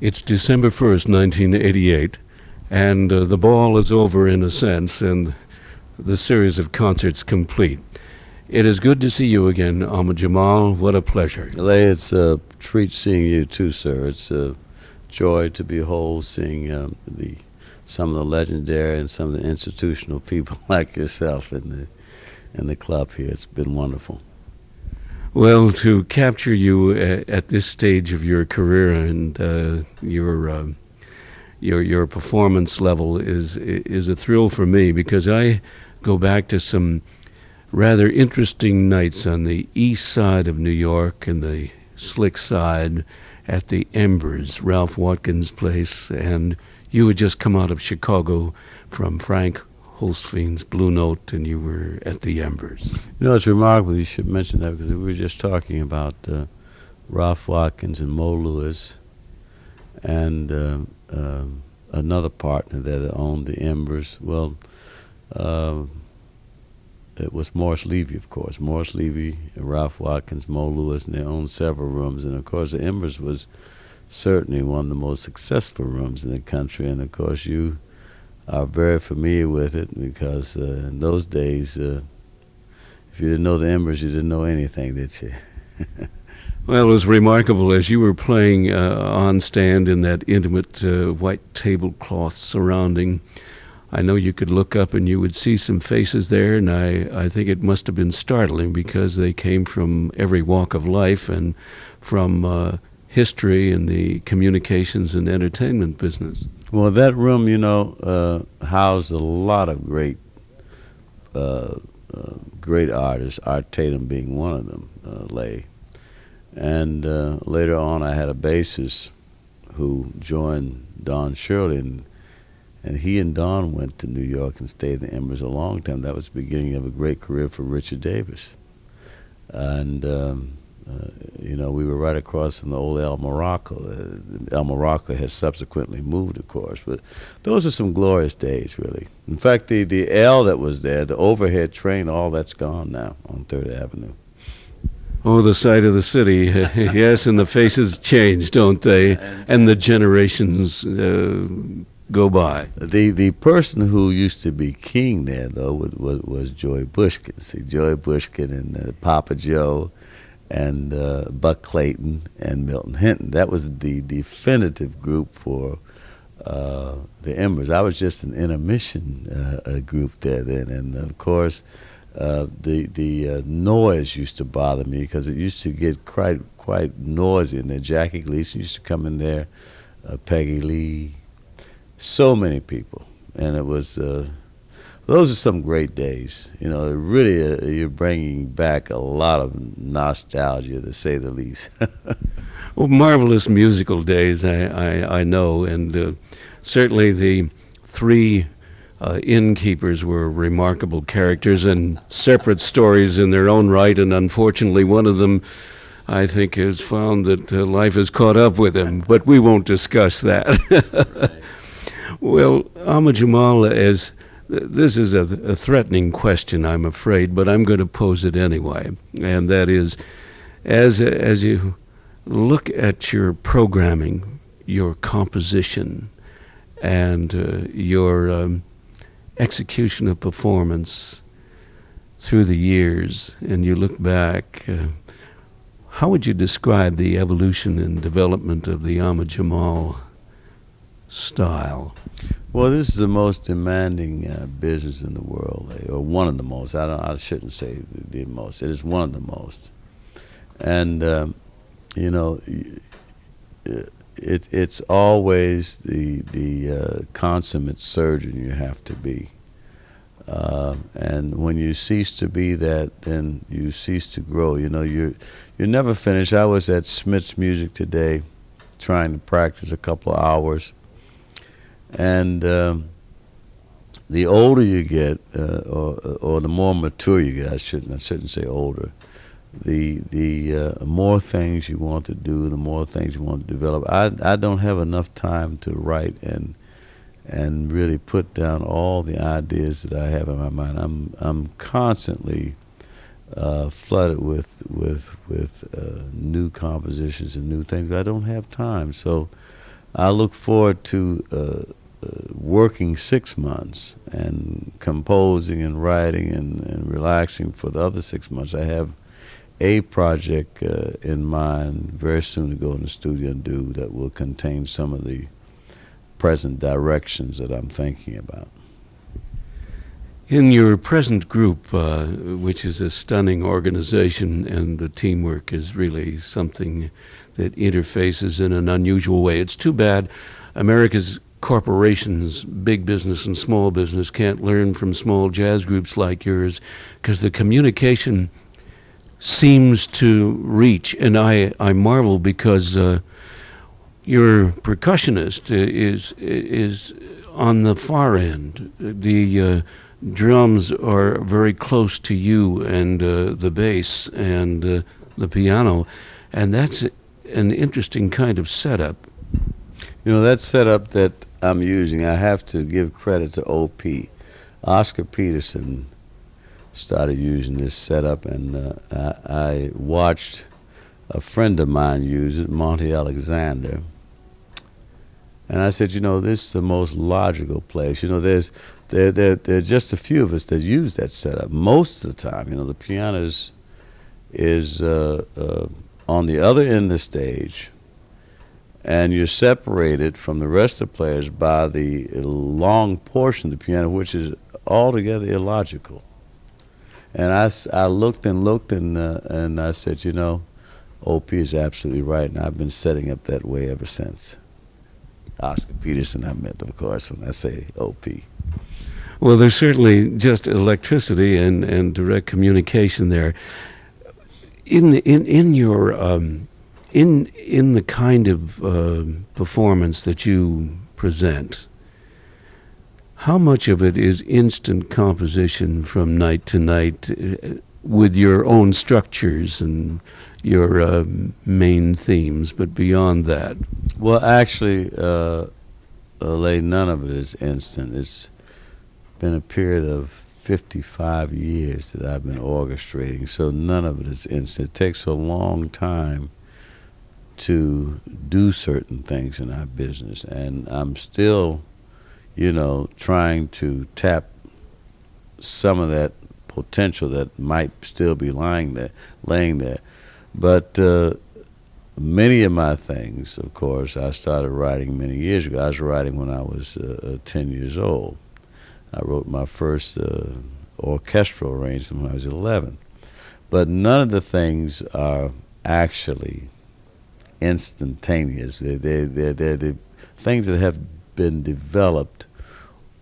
It's December 1st, 1988, and the ball is over in a sense, and the series of concerts complete. It is good to see you again, Ahmad Jamal. What a pleasure. Leigh, it's a treat seeing you too, sir. It's a joy to behold seeing the some of the legendary and some of the institutional people like yourself in the club here. It's been wonderful. Well, to capture you at this stage of your career and your performance level is a thrill for me because I go back to some rather interesting nights on the east side of New York and the slick side at the Embers, Ralph Watkins' place, and you had just come out of Chicago from Frank Holstein's Blue Note, and you were at the Embers. It's remarkable you should mention that because we were just talking about Ralph Watkins and Mo Lewis and another partner that owned the Embers. Well, uh, it was Morris Levy, of course. Morris Levy, Ralph Watkins, Mo Lewis, and they owned several rooms. And, of course, the Embers was certainly one of the most successful rooms in the country. And, of course, you are very familiar with it because in those days, if you didn't know the Embers, you didn't know anything, did you? Well, it was remarkable as you were playing on stand in that intimate white tablecloth surrounding. I know you could look up and you would see some faces there, and I think it must have been startling because they came from every walk of life and from history and the communications and entertainment business. Well, that room, housed a lot of uh, great artists, Art Tatum being one of them, Leigh. And later on, I had a bassist who joined Don Shirley, and he and Don went to New York and stayed in the Embers a long time. That was the beginning of a great career for Richard Davis. And, we were right across from the old El Morocco. El Morocco has subsequently moved, of course. But those are some glorious days, really. In fact, the L that was there, the overhead train, all that's gone now on 3rd Avenue. Oh, the sight of the city. Yes, and the faces change, don't they? And the generations go by. The person who used to be king there, though, was Joey Bushkin. See, Joey Bushkin and Papa Joe and Buck Clayton and Milton Hinton. That was the definitive group for the Embers. I was just an intermission group there then, and of course the noise used to bother me because it used to get quite noisy in there. Jackie Gleason used to come in there, Peggy Lee, so many people, and it was. Those are some great days. Really, you're bringing back a lot of nostalgia, to say the least. Well, marvelous musical days, I know, and certainly the three innkeepers were remarkable characters and separate stories in their own right, and unfortunately one of them, I think, has found that life has caught up with him, but we won't discuss that. Right. Well, Ahmad Jamal, this is a threatening question, I'm afraid, but I'm going to pose it anyway, and that is, as you look at your programming, your composition, and your execution of performance through the years, and you look back, how would you describe the evolution and development of the Ahmad Jamal style? Well, this is the most demanding business in the world, or one of the most. I shouldn't say the most. It is one of the most, and it's always the consummate surgeon you have to be. And when you cease to be that, then you cease to grow. You're never finished. I was at Smith's Music today, trying to practice a couple of hours, and the older you get, or the more mature you get, I shouldn't say older. The more things you want to do, the more things you want to develop. I don't have enough time to write and really put down all the ideas that I have in my mind. I'm constantly flooded with new compositions and new things, but I don't have time. So I look forward to working 6 months and composing and writing and relaxing for the other 6 months. I have a project in mind very soon to go in the studio and do that will contain some of the present directions that I'm thinking about. In your present group, which is a stunning organization, and the teamwork is really something that interfaces in an unusual way. It's too bad America's corporations, big business and small business, can't learn from small jazz groups like yours, because the communication seems to reach, and I marvel because your percussionist is on the far end. The drums are very close to you, and the bass and the piano, and that's an interesting kind of setup. You know, that setup that I'm using, I have to give credit to OP. Oscar Peterson started using this setup, and I watched a friend of mine use it, Monty Alexander. And I said, you know, this is the most logical place. You know, there are just a few of us that use that setup. Most of the time, you know, the piano is on the other end of the stage, and you're separated from the rest of the players by the long portion of the piano, which is altogether illogical. And I looked and looked, and I said, you know, OP is absolutely right, and I've been setting up that way ever since. Oscar Peterson, I meant, of course, when I say OP. Well, there's certainly just electricity and direct communication there. In your in the kind of performance that you present, how much of it is instant composition from night to night with your own structures and your main themes, but beyond that? Well, actually, Leigh, none of it is instant. It's been a period of 55 years that I've been orchestrating, so none of it is instant. It takes a long time to do certain things in our business, and I'm still, you know, trying to tap some of that potential that might still be laying there. But many of my things, of course, I started writing many years ago. I was writing when I was 10 years old. I wrote my first orchestral arrangement when I was 11. But none of the things are actually instantaneous. They're the things that have been developed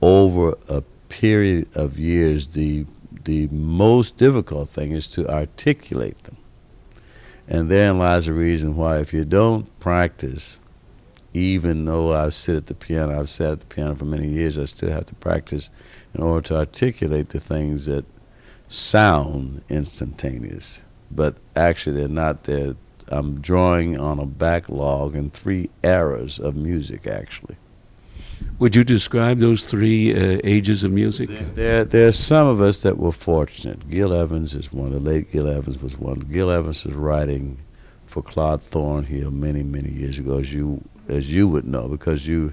over a period of years. The most difficult thing is to articulate them. And therein lies the reason why, if you don't practice, even though I've sat at the piano for many years, I still have to practice in order to articulate the things that sound instantaneous. But actually, they're not there. I'm drawing on a backlog in 3 eras of music, actually. Would you describe those 3 ages of music? There are some of us that were fortunate. Gil Evans is one. The late Gil Evans was one. Gil Evans was writing for Claude Thornhill many, many years ago, as you would know, because you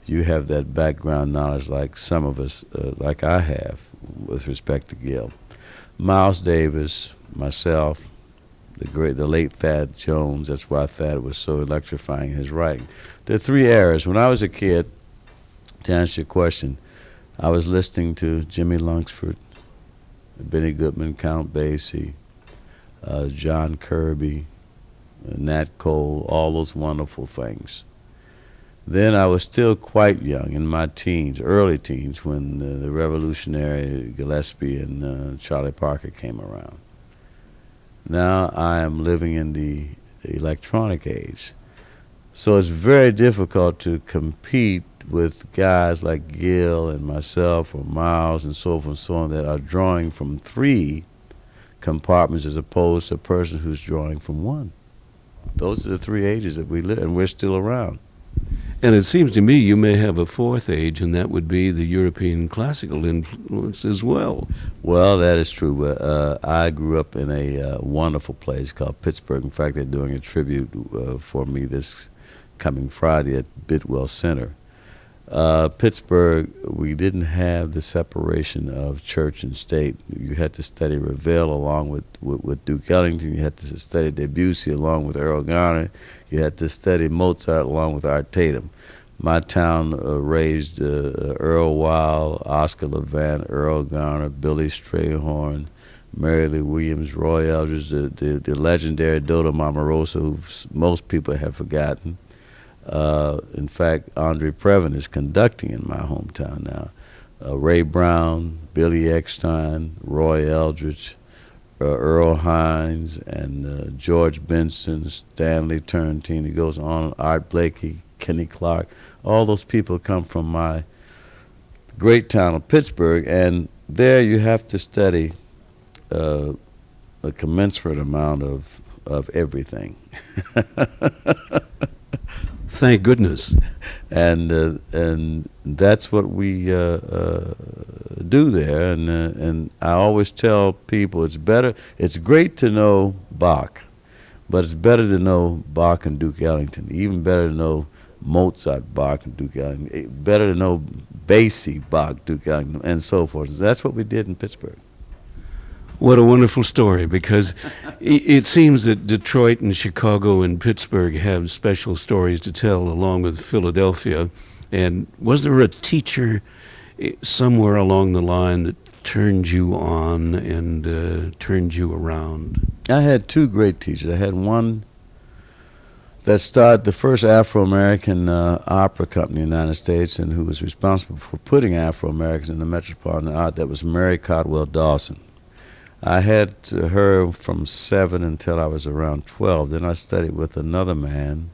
have that background knowledge like some of us, like I have, with respect to Gil. Miles Davis, myself, the late Thad Jones. That's why Thad was so electrifying in his writing. There are 3 eras. When I was a kid, to answer your question, I was listening to Jimmy Lunceford, Benny Goodman, Count Basie, John Kirby, Nat Cole, all those wonderful things. Then I was still quite young, in my teens, early teens, when the revolutionary Gillespie and Charlie Parker came around. Now I am living in the electronic age. So it's very difficult to compete with guys like Gil and myself or Miles and so forth and so on that are drawing from 3 compartments as opposed to a person who's drawing from 1. Those are the 3 ages that we live, and we're still around. And it seems to me you may have a 4th age, and that would be the European classical influence as well. Well, that is true. I grew up in a wonderful place called Pittsburgh. In fact, they're doing a tribute for me this coming Friday at Bidwell Center. Pittsburgh, we didn't have the separation of church and state. You had to study Ravel along with Duke Ellington. You had to study Debussy along with Earl Garner. You had to study Mozart along with Art Tatum. My town raised Earl Wild, Oscar Levant, Earl Garner, Billy Strayhorn, Mary Lee Williams, Roy Eldridge, the legendary Dodo Mamarosa, who most people have forgotten. In fact, Andre Previn is conducting in my hometown now. Ray Brown, Billy Eckstein, Roy Eldridge, Earl Hines, and George Benson, Stanley Turrentine. It goes on. Art Blakey, Kenny Clark. All those people come from my great town of Pittsburgh, and there you have to study a commensurate amount of everything. Thank goodness. And that's what we do there. And I always tell people it's great to know Bach, but it's better to know Bach and Duke Ellington. Even better to know Mozart, Bach, and Duke Ellington. Better to know Basie, Bach, Duke Ellington, and so forth. That's what we did in Pittsburgh. What a wonderful story, because it seems that Detroit and Chicago and Pittsburgh have special stories to tell, along with Philadelphia. And was there a teacher somewhere along the line that turned you on and turned you around? I had two great teachers. I had one that started the first Afro-American opera company in the United States, and who was responsible for putting Afro-Americans in the Metropolitan Art. That was Mary Codwell Dawson. I had her from 7 until I was around 12. Then I studied with another man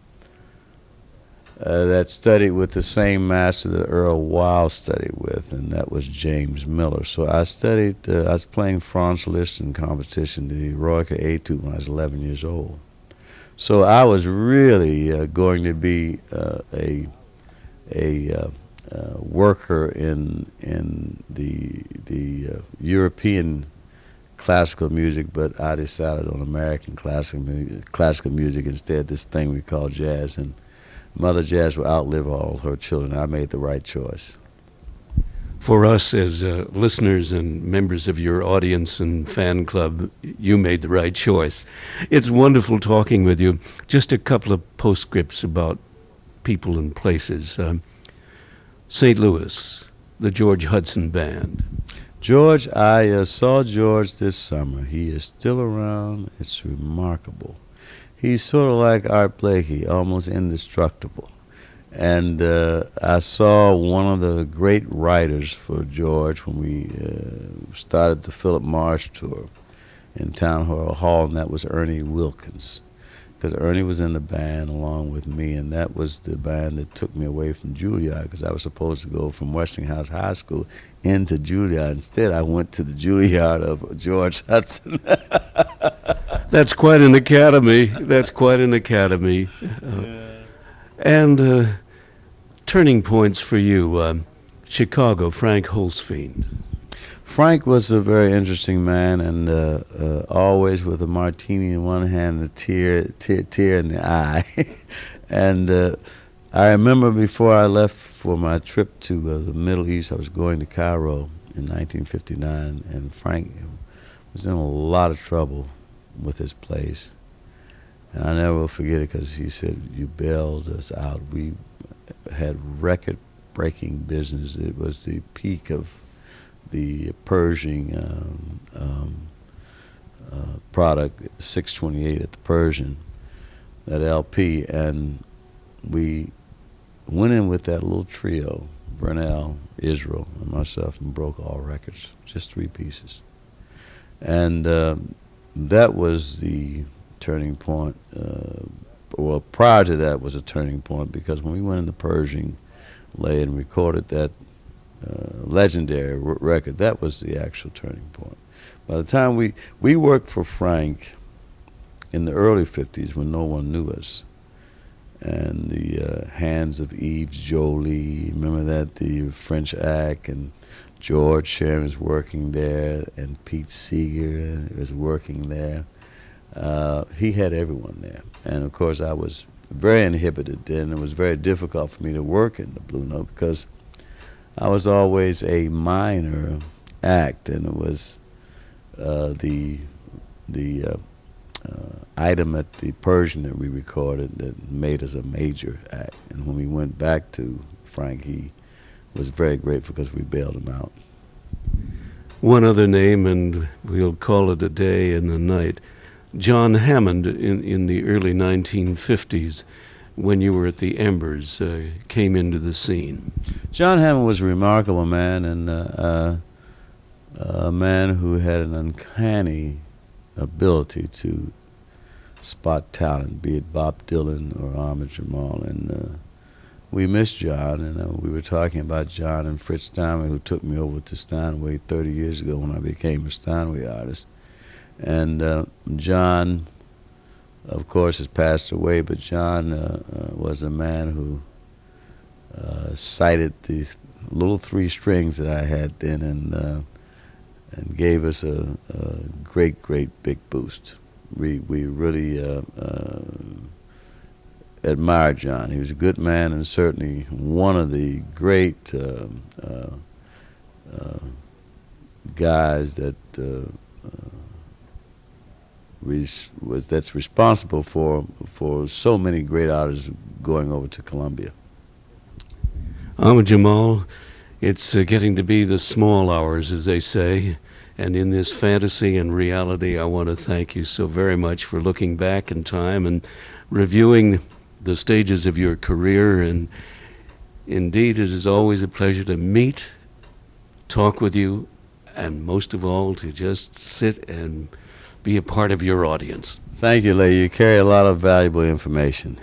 that studied with the same master that Earl Wild studied with, and that was James Miller. So I studied, I was playing Franz Liszt in competition, the Eroica Etude, when I was 11 years old. So I was really going to be a worker in the European classical music, but I decided on American classical music instead, this thing we call jazz. And Mother Jazz will outlive all her children. I made the right choice. For us as listeners and members of your audience and fan club, you made the right choice. It's wonderful talking with you. Just a couple of postscripts about people and places. St. Louis, the George Hudson Band. George, I saw George this summer. He is still around. It's remarkable. He's sort of like Art Blakey, almost indestructible. And I saw one of the great writers for George when we started the Philip Marsh tour in Town Hall, and that was Ernie Wilkins. Because Ernie was in the band along with me, and that was the band that took me away from Juilliard, because I was supposed to go from Westinghouse High School into Juilliard. Instead, I went to the Juilliard of George Hudson. That's quite an academy. That's quite an academy. And turning points for you, Chicago, Frank Holzfield. Frank was a very interesting man, and always with a martini in one hand and a tear in the eye. And I remember before I left for my trip to the Middle East, I was going to Cairo in 1959, and Frank was in a lot of trouble with his place. And I never will forget it, because he said, "You bailed us out." We had record-breaking business. It was the peak of the Pershing product, 628 at the Pershing, that LP, and we went in with that little trio, Vernell, Israel, and myself, and broke all records, just 3 pieces. And that was the turning point. Well, prior to that was a turning point, because when we went into Pershing, Leigh, and recorded that legendary record, that was the actual turning point. By the time we worked for Frank in the early 50s, when no one knew us, and the Hands of Yves Joly, remember that, the French act, and George Sharon was working there, and Pete Seeger was working there. He had everyone there, and of course I was very inhibited, and it was very difficult for me to work in the Blue Note because I was always a minor act, and it was the item at the Persian that we recorded that made us a major act. And when we went back to Frank, he was very grateful because we bailed him out. One other name, and we'll call it a day and a night. John Hammond, in the early 1950s, when you were at the Embers, came into the scene. John Hammond was a remarkable man, and a man who had an uncanny ability to spot talent, be it Bob Dylan or Ahmad Jamal. And we miss John, and we were talking about John and Fritz Steinway, who took me over to Steinway 30 years ago when I became a Steinway artist. And John, of course, has passed away, but John was a man who cited the little three strings that I had then, and gave us a great big boost. We really admired John. He was a good man, and certainly one of the great guys that that's responsible for so many great artists going over to Columbia. Ahmad Jamal, it's getting to be the small hours, as they say, and in this fantasy and reality, I want to thank you so very much for looking back in time and reviewing the stages of your career. And indeed, it is always a pleasure to meet, talk with you, and most of all, to just sit and be a part of your audience. Thank you, Leigh. You carry a lot of valuable information.